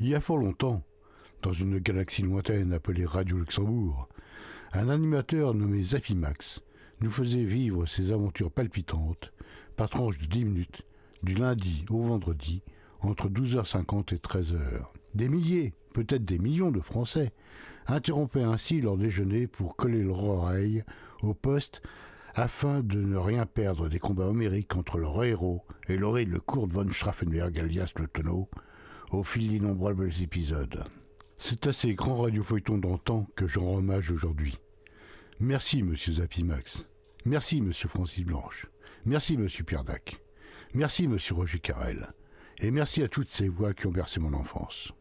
Il y a fort longtemps, dans une galaxie lointaine appelée Radio Luxembourg, un animateur nommé Zafimax nous faisait vivre ses aventures palpitantes par tranches de 10 minutes, du lundi au vendredi, entre 12h50 et 13h. Des milliers, peut-être des millions de Français interrompaient ainsi leur déjeuner pour coller leur oreille au poste afin de ne rien perdre des combats homériques entre leur héros et l'horrible Kurt von Straffenberg alias le Tonneau, au fil d'innombrables épisodes. C'est à ces grands radiofeuilletons d'antan que je rends hommage aujourd'hui. Merci, monsieur Zafimax. Merci, monsieur Francis Blanche. Merci, monsieur Pierre Dac. Merci, monsieur Roger Carrel. Et merci à toutes ces voix qui ont bercé mon enfance.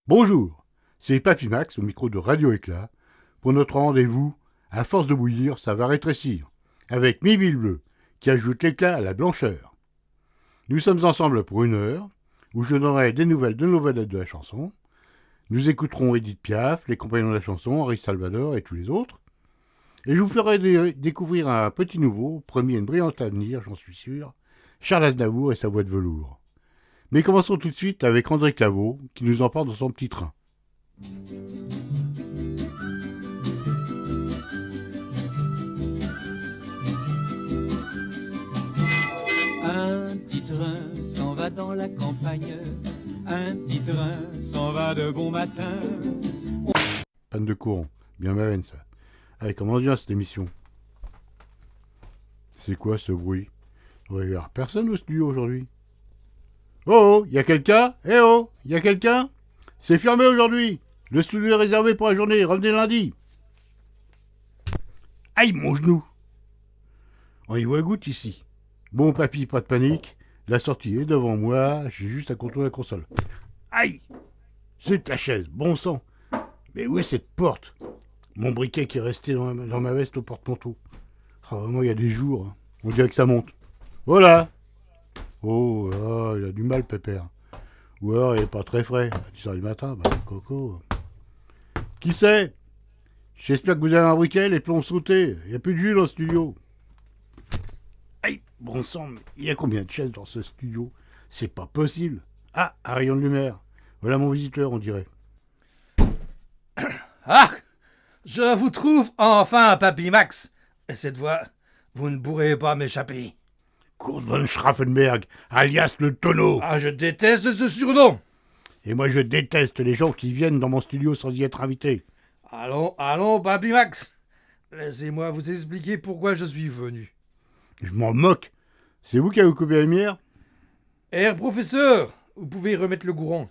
Bonjour, c'est Papy Max au micro de Radio Éclat pour notre rendez-vous « À force de bouillir, ça va rétrécir » avec Mimi Bleu qui ajoute l'éclat à la blancheur. Nous sommes ensemble pour 1 heure où je donnerai des nouvelles de nos vedettes de la chanson. Nous écouterons Edith Piaf, les compagnons de la chanson, Henri Salvador et tous les autres. Et je vous ferai découvrir un petit nouveau, promis un brillant avenir, j'en suis sûr, Charles Aznavour et sa voix de velours. Mais commençons tout de suite avec André Claveau, qui nous emporte dans son petit train. Un petit train s'en va dans la campagne, un petit train s'en va de bon matin. Panne de courant, bien ma veine ça. Allez, comment vient cette émission? C'est quoi ce bruit? Il doit y avoir personne au studio aujourd'hui. Oh, y a quelqu'un? Eh oh, y a quelqu'un? C'est fermé aujourd'hui. Le studio est réservé pour la journée. Revenez lundi. Aïe, mon genou. On y voit goutte ici. Bon, papy, pas de panique. La sortie est devant moi. J'ai juste à contourner la console. Aïe! C'est la chaise, bon sang. Mais où est cette porte? Mon briquet qui est resté dans ma veste au porte-manteau. Ah, vraiment, il y a des jours. Hein. On dirait que ça monte. Voilà. Oh, là, il a du mal, Pépère. Ou alors, il est pas très frais. À 10h du matin, bah, coco. Qui c'est? J'espère que vous avez un briquet, les plombs sautés. Il n'y a plus de jus dans le studio. Aïe, bon sang, mais il y a combien de chaises dans ce studio? C'est pas possible. Ah, un rayon de lumière. Voilà mon visiteur, on dirait. Ah! Je vous trouve enfin, Papy Max. Et cette fois, vous ne pourrez pas m'échapper. Kurt von Straffenberg, alias le Tonneau. Ah, je déteste ce surnom. Et moi, je déteste les gens qui viennent dans mon studio sans y être invités. Allons, Papy Max. Laissez-moi vous expliquer pourquoi je suis venu. Je m'en moque. C'est vous qui avez coupé la lumière? Professeur, vous pouvez remettre le courant.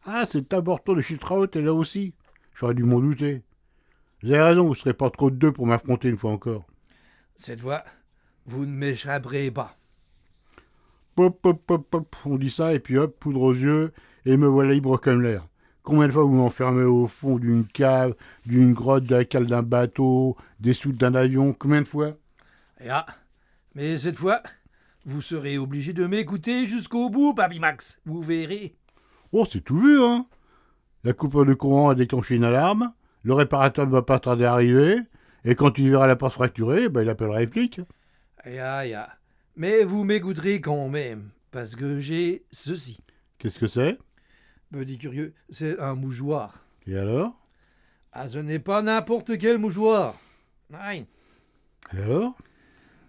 Ah, c'est important de Chitraut est là aussi. J'aurais dû m'en douter. Vous avez raison, vous ne serez pas trop de deux pour m'affronter une fois encore. Cette fois, vous ne m'échapperez pas. Pop, pop, pop, pop, on dit ça, et puis hop, poudre aux yeux, et me voilà libre comme l'air. Combien de fois vous m'enfermez au fond d'une cave, d'une grotte, de la cale d'un bateau, des soutes d'un avion? Combien de fois? Ah, mais cette fois, vous serez obligé de m'écouter jusqu'au bout, Papy Max. Vous verrez. Oh, c'est tout vu, hein. La coupure de courant a déclenché une alarme, le réparateur ne va pas tarder à arriver, et quand il verra la porte fracturée, il appellera les flics. Mais vous m'écouterez quand même, parce que j'ai ceci. Qu'est-ce que c'est? Petit curieux, c'est un mouchoir. Et alors? Ah, ce n'est pas n'importe quel mouchoir. Nein. Et alors?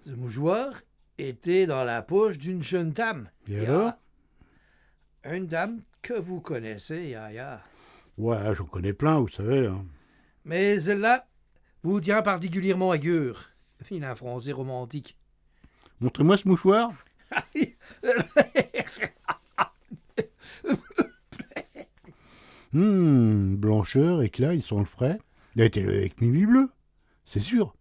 Ce mouchoir était dans la poche d'une jeune dame. Et alors? Une dame que vous connaissez, Ouais, j'en connais plein, vous savez. Hein. Mais celle-là vous tient particulièrement à cœur. Fin français romantique. Montrez-moi ce mouchoir. Blancheur, éclat, ils sont le frais. Il a été avec Mimi Bleu, c'est sûr.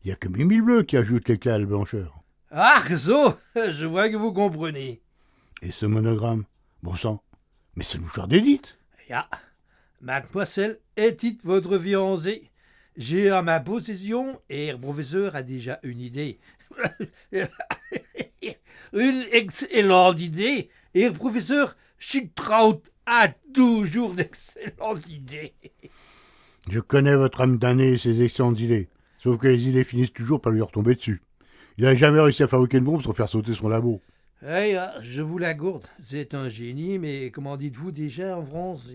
Il n'y a que Mimi Bleu qui ajoute l'éclat à la blancheur. Ah, ça, je vois que vous comprenez. Et ce monogramme, bon sang, Mais c'est le mouchoir d'Edith. Ja, mademoiselle Edith, votre fiancée. J'ai à ma possession, et le professeur a déjà une idée. Une excellente idée. Et le professeur Schildkraut a toujours d'excellentes idées. Je connais votre âme damnée et ses excellentes idées. Sauf que les idées finissent toujours par lui retomber dessus. Il n'a jamais réussi à fabriquer une bombe sans faire sauter son labo. Je vous l'accorde, c'est un génie, mais comment dites-vous déjà en France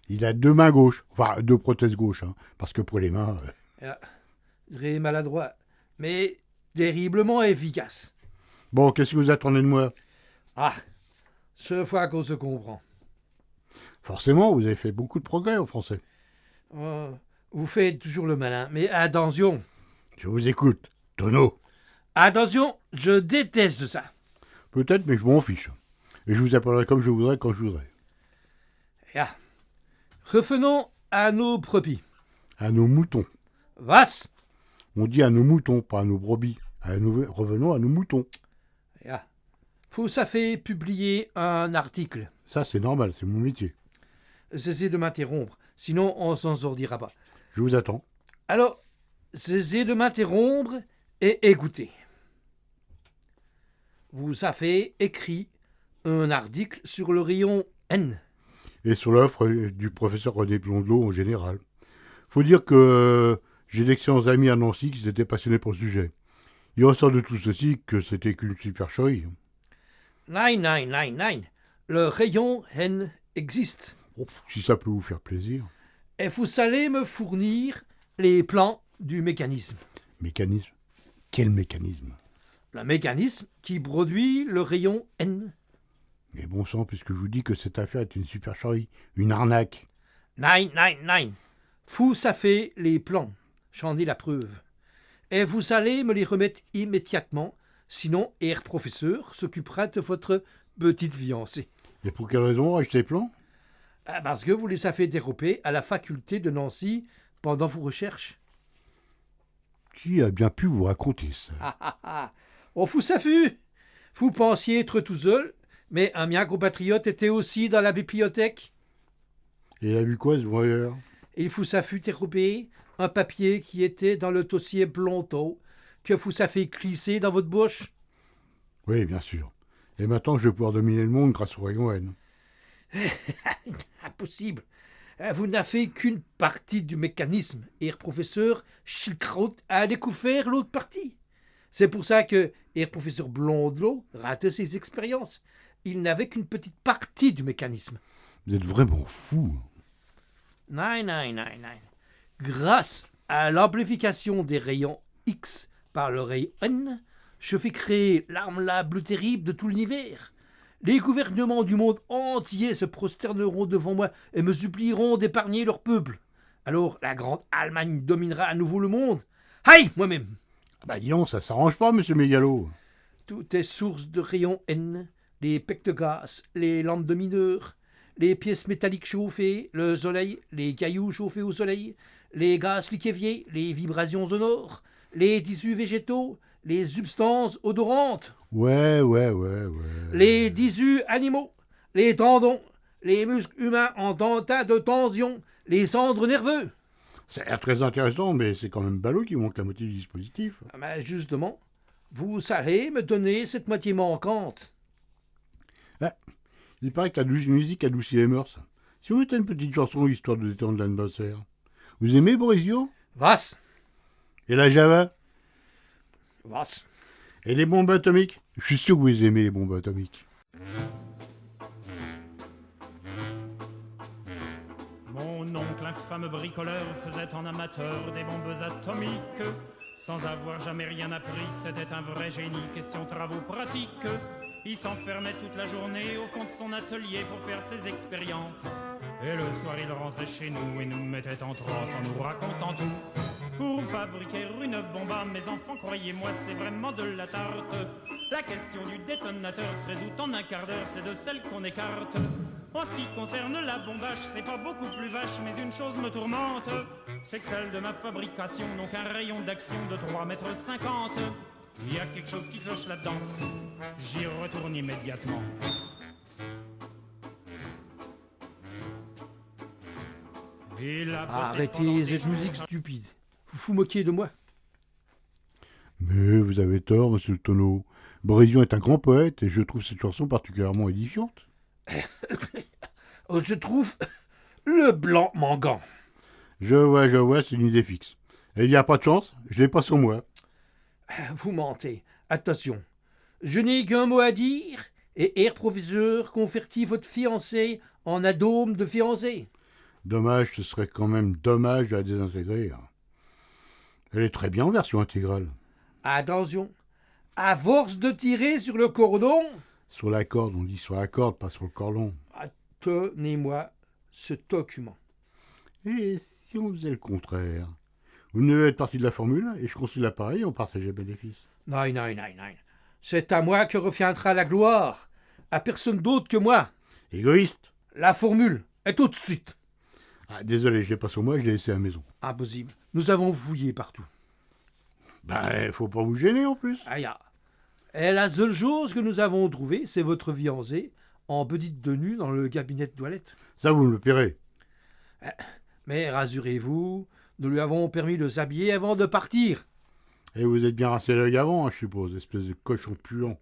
Il a 2 mains gauches, enfin 2 prothèses gauches, hein, parce que pour les mains... Très maladroit, mais terriblement efficace. Bon, qu'est-ce que vous attendez de moi? Ce fois qu'on se comprend. Forcément, vous avez fait beaucoup de progrès au français. Vous faites toujours le malin, mais attention. Je vous écoute. Tonneau. Attention, je déteste ça. Peut-être, mais je m'en fiche. Et je vous appellerai comme je voudrais, quand je voudrais. Revenons à nos brebis. À nos moutons. Was? On dit à nos moutons, pas à nos brebis. Revenons à nos moutons. Vous avez publié un article. Ça, c'est normal, c'est mon métier. Cessez de m'interrompre, sinon on s'en sortira pas. Je vous attends. Alors, cessez de m'interrompre et écoutez. Vous avez écrit un article sur le rayon N. Et sur l'offre du professeur René Blondelot en général. Faut dire que j'ai d'excellents amis à Nancy qui s'étaient passionnés pour le sujet. Il ressort de tout ceci que c'était qu'une supercherie. Nein. Le rayon N existe. Si ça peut vous faire plaisir. Et vous allez me fournir les plans du mécanisme. Mécanisme? Quel mécanisme? Le mécanisme qui produit le rayon N. Mais bon sang, puisque je vous dis que cette affaire est une supercherie, une arnaque. Nein. Vous savez les plans. J'en ai la preuve. Et vous allez me les remettre immédiatement, sinon Herr Professeur s'occupera de votre petite fiancée. Et pour quelle raison acheter les plans? Parce que vous les avez déroupés à la faculté de Nancy pendant vos recherches. Qui a bien pu vous raconter ça? Vous savez, vous pensiez être tout seul, mais un mien compatriote était aussi dans la bibliothèque. Et il a vu quoi, ce voyeur? Il vous a fait dérouper un papier qui était dans le dossier Blondeau, que vous avez glissé dans votre bouche. Oui, bien sûr. Et maintenant, je vais pouvoir dominer le monde grâce au rayon N. Impossible. Vous n'avez qu'une partie du mécanisme, et le professeur Schildkraut a découvert l'autre partie. C'est pour ça que le professeur Blondelot rate ses expériences. Il n'avait qu'une petite partie du mécanisme. Vous êtes vraiment fou. Nein. Grâce à l'amplification des rayons X par le rayon N, je fais créer l'arme la plus terrible de tout l'univers. Les gouvernements du monde entier se prosterneront devant moi et me supplieront d'épargner leur peuple. Alors la grande Allemagne dominera à nouveau le monde. Aïe, moi-même. Disons, ça s'arrange pas, monsieur Mégalo. Tout est source de rayons N, les pecs de gaz, les lampes de mineurs, les pièces métalliques chauffées, le soleil, les cailloux chauffés au soleil, les gaz liquéfiés, les vibrations sonores, les tissus végétaux, les substances odorantes. Ouais. Les tissus animaux, les tendons, les muscles humains en état de tension, les cendres nerveux. Ça a l'air très intéressant, mais c'est quand même ballot qui manque la moitié du dispositif. Justement, vous allez me donner cette moitié manquante. Il paraît que la musique adoucit les mœurs. Si vous mettez une petite chanson histoire de détendre l'atmosphère. Vous aimez Borisio? Was? Et la Java? Was? Et les bombes atomiques? Je suis sûr que vous aimez les bombes atomiques. Mon oncle, infâme bricoleur, faisait en amateur des bombes atomiques. Sans avoir jamais rien appris, c'était un vrai génie, question travaux pratiques. Il s'enfermait toute la journée au fond de son atelier pour faire ses expériences. Et le soir, il rentrait chez nous et nous mettait en transe en nous racontant tout. Pour fabriquer une bombe, mes enfants, croyez-moi, c'est vraiment de la tarte. La question du détonateur se résout en un quart d'heure, c'est de celle qu'on écarte. En ce qui concerne la bombage, c'est pas beaucoup plus vache, mais une chose me tourmente, c'est que celle de ma fabrication n'ont qu'un rayon d'action de 3,50 mètres. Il y a quelque chose qui cloche là-dedans, j'y retourne immédiatement. Il a bossé pendant Arrêtez des cette jours. musique stupide. Vous moquez de moi. Mais vous avez tort, monsieur le tonneau. Brésion est un grand poète et je trouve cette chanson particulièrement édifiante. Je trouve le blanc manquant. Je vois, c'est une idée fixe. Eh bien, pas de chance, je l'ai pas sur moi. Vous mentez. Attention. Je n'ai qu'un mot à dire, et Herr Professeur convertit votre fiancée en adôme de fiancée. Dommage, ce serait quand même dommage de la désintégrer. Elle est très bien en version intégrale. Attention. À force de tirer sur le cordon, Sur la corde, on dit sur la corde, pas sur le cordon. tenez-moi ce document. Et si on faisait le contraire? Vous devez être partie de la formule et je construis l'appareil et on partage les bénéfices. Non. C'est à moi que reviendra la gloire. À personne d'autre que moi. Égoïste. La formule est tout de suite. Ah, désolé, je l'ai pas sur moi, je l'ai laissé à la maison. Impossible. Nous avons fouillé partout. Faut pas vous gêner en plus. Aïe. Et la seule chose que nous avons trouvée, c'est votre fiancée en petite tenue dans le cabinet de toilette. Ça, vous me le paierez. Mais rassurez-vous, nous lui avons permis de s'habiller avant de partir. Et vous êtes bien rincé l'œil avant, je suppose, espèce de cochon puant.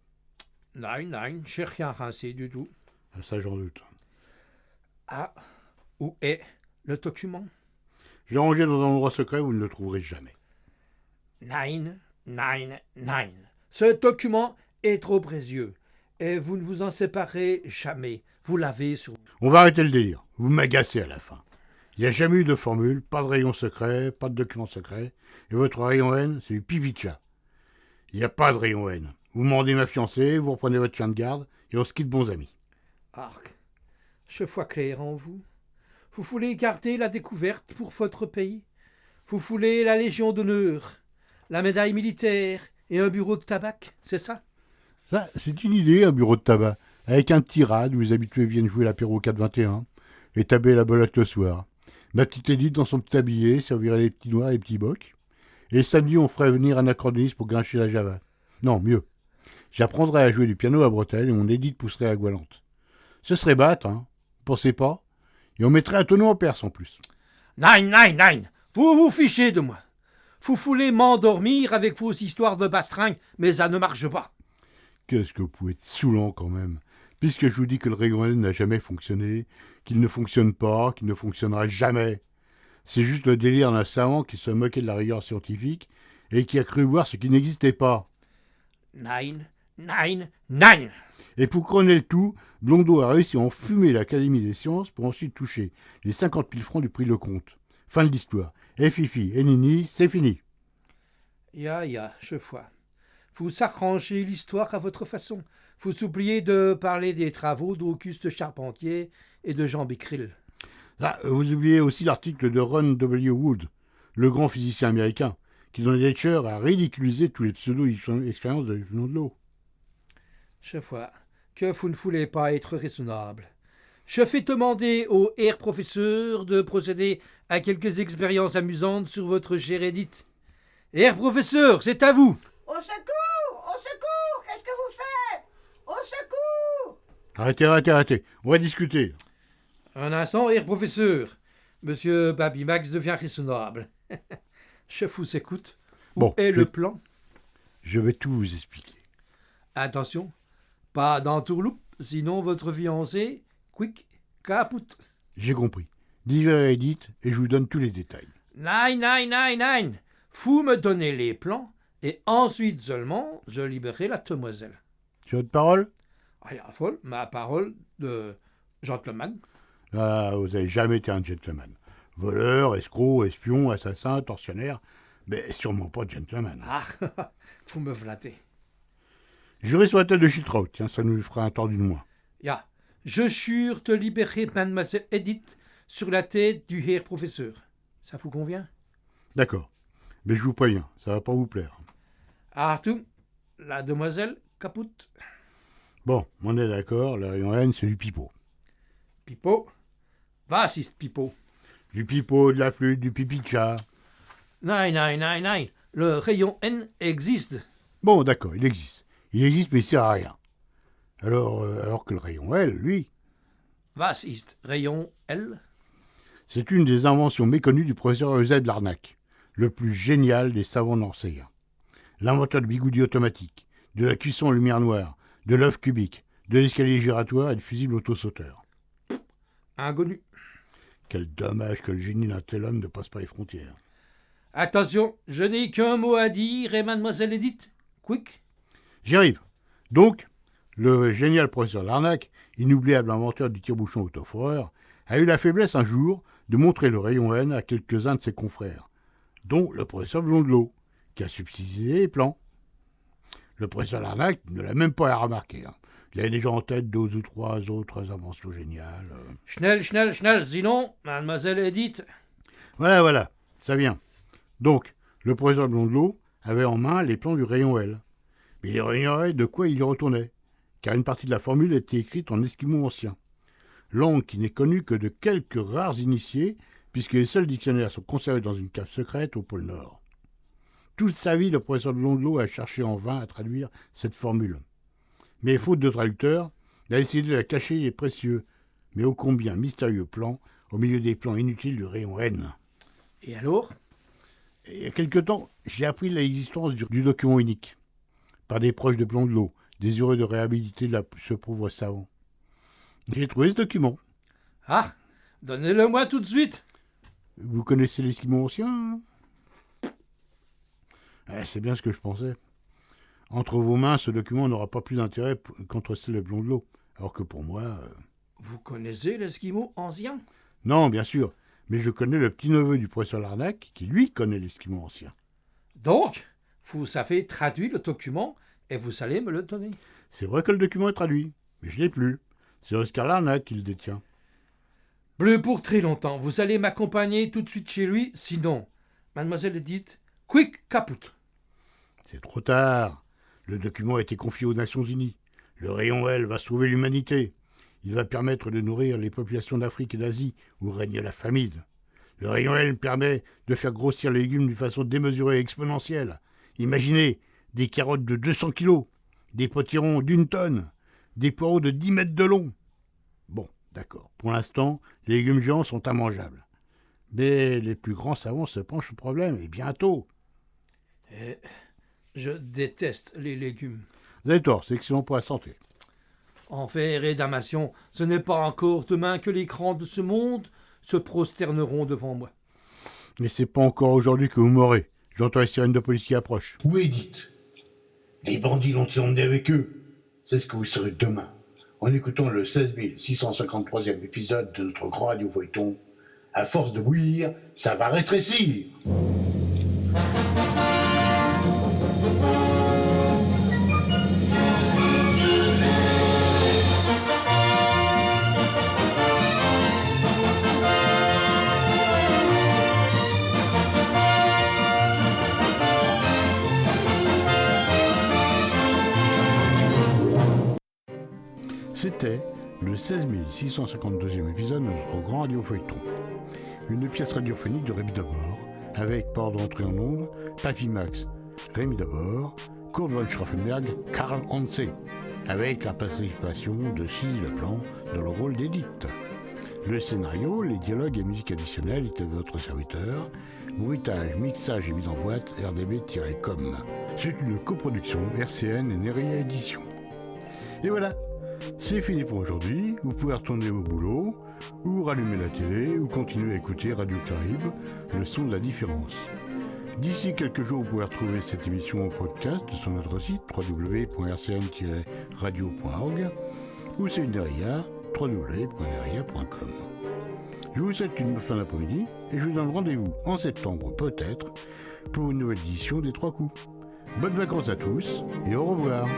Non, j'ai rien rincé du tout. Ah, ça, j'en doute. Ah, où est le document? J'ai rangé dans un endroit secret où vous ne le trouverez jamais. Nein. Ce document est trop précieux et vous ne vous en séparez jamais. Vous l'avez sur vous. On va arrêter le délire. Vous m'agacez à la fin. Il n'y a jamais eu de formule, pas de rayon secret, pas de document secret. Et votre rayon N, c'est du pipi de chat. Il n'y a pas de rayon N. Vous mordez ma fiancée, vous reprenez votre chien de garde et on se quitte bons amis. Arc, je vois clair en vous. Vous voulez garder la découverte pour votre pays. Vous voulez la Légion d'honneur, la médaille militaire et un bureau de tabac, c'est ça? Ça, c'est une idée, un bureau de tabac. Avec un petit rad où les habitués viennent jouer l'apéro 4-21 et taber la belote le soir. Ma petite Édith dans son petit tablier servirait les petits noix et les petits bocs. Et samedi, on ferait venir un accordéoniste pour grincher la java. Non, mieux. J'apprendrais à jouer du piano à bretelles et mon Édith pousserait la goualante. Ce serait battre, hein. Vous pensez pas? Et on mettrait un tonneau en Perse en plus. Nein. Vous vous fichez de moi. Vous voulez m'endormir avec vos histoires de bastringue, mais ça ne marche pas. Qu'est-ce que vous pouvez être saoulant quand même. Puisque je vous dis que le rayon N n'a jamais fonctionné, qu'il ne fonctionne pas, qu'il ne fonctionnera jamais. C'est juste le délire d'un savant qui se moquait de la rigueur scientifique et qui a cru voir ce qui n'existait pas. Nein. Et pour couronner le tout, Blondeau a réussi à enfumer l'Académie des sciences pour ensuite toucher les 50 000 francs du prix Lecomte. Fin de l'histoire. Et Fifi et Nini, c'est fini. Ya, je vois. Vous arrangez l'histoire à votre façon. Vous oubliez de parler des travaux d'Auguste Charpentier et de Jean Becquerel. Ah, vous oubliez aussi l'article de Ron W. Wood, le grand physicien américain, qui dans Nature a ridiculisé tous les pseudo-expériences de l'eau. Je vois que vous ne voulez pas être raisonnable. Je fais demander au Herr Professeur de procéder à quelques expériences amusantes sur votre chère Édith. Herr Professeur, c'est à vous! Au secours! Au secours! Qu'est-ce que vous faites? Au secours! Arrêtez, on va discuter. Un instant, Herr Professeur. Monsieur Baby Max devient raisonnable. Je vous écoute. Où Bon, est le plan? Je vais tout vous expliquer. Attention, pas d'entourloupe, sinon votre fiancé, quick, caput. J'ai compris. Dites à Edith et je vous donne tous les détails. Nein. Vous me donnez les plans et ensuite seulement je libérerai la demoiselle. Sur votre parole? Rien folle, ma parole de gentleman. Ah, vous n'avez jamais été un gentleman. Voleur, escroc, espion, assassin, tortionnaire, mais sûrement pas gentleman. Ah, vous me flattez. Jurez sur la tête de Chiltrout, tiens, ça nous fera un tordu de moins. Ya, je jure de libérer mademoiselle Edith sur la tête du Herr Professeur. Ça vous convient? D'accord, mais je vous préviens, ça va pas vous plaire. Artum, la demoiselle caput. Bon, on est d'accord, le rayon N, c'est du pipeau. Pipo. Was ist Pipo? Du pipeau, de la flûte, du pipi de chat. Nein. Le rayon N existe. Bon, d'accord, il existe. Il existe, mais il sert à rien. Alors que le rayon L, lui, Was ist rayon L? C'est une des inventions méconnues du professeur Eusèbe Larnac, le plus génial des savants nancéens. L'inventeur de bigoudis automatiques, de la cuisson en lumière noire, de l'œuf cubique, de l'escalier giratoire et du fusible autosauteur. Inconnu. Quel dommage que le génie d'un tel homme ne passe pas les frontières. Attention, je n'ai qu'un mot à dire et mademoiselle Edith, quick. J'y arrive. Donc, le génial professeur Larnac, inoubliable inventeur du tire-bouchon autoforeur, a eu la faiblesse un jour de montrer le rayon N à quelques-uns de ses confrères, dont le professeur Blondelot, qui a subsidisé les plans. Le professeur Larnac ne l'a même pas remarqué. Il avait déjà en tête 2 ou 3 autres inventions géniales. Schnell, sinon, mademoiselle Edith. Voilà, ça vient. Donc, le professeur Blondelot avait en main les plans du rayon L. Mais il ignorait de quoi il y retournait, car une partie de la formule était écrite en esquimau ancien. Langue qui n'est connue que de quelques rares initiés, puisque les seuls dictionnaires sont conservés dans une cave secrète au pôle Nord. Toute sa vie, le professeur Blondelot a cherché en vain à traduire cette formule. Mais faute de traducteur, il a décidé de la cacher les précieux, mais ô combien mystérieux plans, au milieu des plans inutiles du rayon N. Et alors ? Il y a quelque temps, j'ai appris l'existence du document unique, par des proches de Blondelot, désireux de réhabiliter ce pauvre savant. J'ai trouvé ce document. Ah, donnez-le-moi tout de suite. Vous connaissez l'esquimau ancien ? C'est bien ce que je pensais. Entre vos mains, ce document n'aura pas plus d'intérêt qu'entre celles de Blondelot, alors que pour moi... Vous connaissez l'esquimau ancien ? Non, bien sûr, mais je connais le petit-neveu du professeur Larnac, qui lui connaît l'esquimau ancien. Donc, vous avez traduit le document et vous allez me le donner. C'est vrai que le document est traduit, mais je ne l'ai plus. C'est Oscar Larnac qui le détient. Bleu pour très longtemps. Vous allez m'accompagner tout de suite chez lui, sinon, mademoiselle Edith, quick caput. C'est trop tard. Le document a été confié aux Nations Unies. Le rayon L va sauver l'humanité. Il va permettre de nourrir les populations d'Afrique et d'Asie où règne la famine. Le rayon L permet de faire grossir les légumes d'une façon démesurée et exponentielle. Imaginez des carottes de 200 kilos, des potirons d'1 tonne, des poireaux de 10 mètres de long. Bon, d'accord. Pour l'instant, les légumes géants sont immangeables. Mais les plus grands savants se penchent au problème, et bientôt. Je déteste les légumes. Vous avez tort, c'est excellent pour la santé. Enfer et damnation, ce n'est pas encore demain que les grands de ce monde se prosterneront devant moi. Mais c'est pas encore aujourd'hui que vous mourrez. J'entends les sirènes de police qui approchent. Où Edith ? Les bandits l'ont-ils emmené avec eux ? C'est ce que vous saurez demain, en écoutant le 16653e épisode de notre grand radio feuilleton. À force de bouillir, ça va rétrécir. C'était le 16652e épisode de notre grand radio feuilleton. Une pièce radiophonique de Rémi Dabord, avec port d'entrée en ondes, Papy Max, Rémi Dabord, Kurt von Schraffenberg, Karl Hanse, avec la participation de Cécile Leblanc dans le rôle d'Edith. Le scénario, les dialogues et musique additionnelle étaient de votre serviteur, bruitage, mixage et mise en boîte rdb-com. C'est une coproduction RCN et Neria Édition. Et voilà, c'est fini pour aujourd'hui. Vous pouvez retourner au boulot, ou rallumer la télé, ou continuer à écouter Radio Caraïbe, le son de la différence. D'ici quelques jours, vous pouvez retrouver cette émission en podcast sur notre site www.rcn-radio.org ou sur Neria, www.neria.com. Je vous souhaite une bonne fin d'après-midi et je vous donne rendez-vous en septembre peut-être pour une nouvelle édition des 3 coups. Bonnes vacances à tous et au revoir.